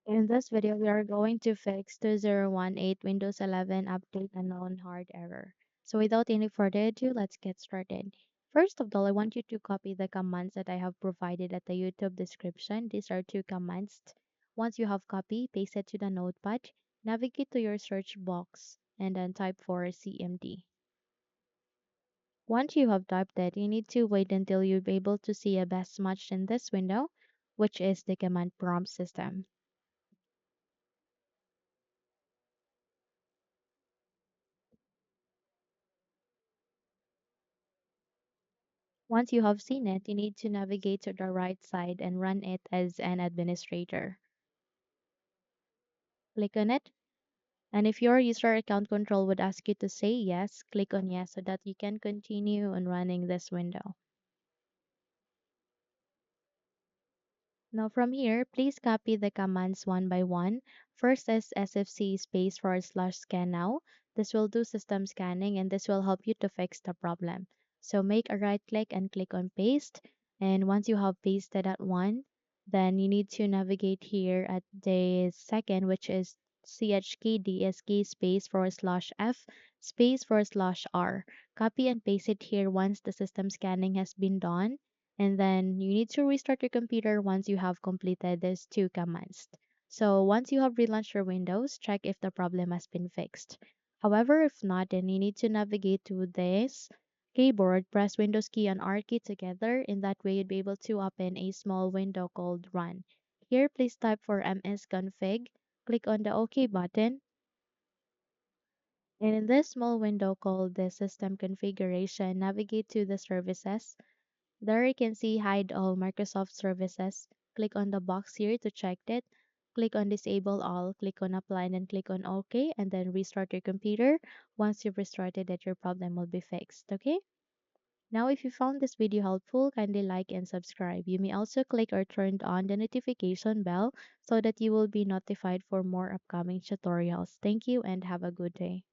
In this video, we are going to fix 2018 Windows 11 Update Unknown Hard Error. So without any further ado, let's get started. First of all, I want you to copy the commands that I have provided at the YouTube description. These are two commands. Once you have copied, paste it to the notepad, navigate to your search box, and then type for CMD. Once you have typed it, you need to wait until you're able to see a best match in this window, which is the command prompt system. Once you have seen it, you need to navigate to the right side and run it as an administrator. Click on it. And if your user account control would ask you to say yes, click on yes so that you can continue on running this window. Now from here, please copy the commands one by one. First is sfc space / scannow. This will do system scanning and this will help you to fix the problem. So make a right click and click on paste. And once you have pasted that one, then you need to navigate here at the second, which is chkdsk space / f space / r. Copy and paste it here once the system scanning has been done, and then you need to restart your computer once you have completed these two commands. So once you have relaunched your Windows, check if the problem has been fixed. However, if not, then you need to navigate to this keyboard, press Windows key and R key together. In that way, you'd be able to open a small window called Run. Here, please type for msconfig, click on the OK button, and in this small window called the System Configuration, navigate to the Services. There you can see hide all Microsoft services. Click on the box here to check it. Click on disable all, click on apply and then click on OK and then restart your computer. Once you've restarted it, your problem will be fixed. Okay? Now if you found this video helpful, kindly like and subscribe. You may also click or turn on the notification bell so that you will be notified for more upcoming tutorials. Thank you and have a good day.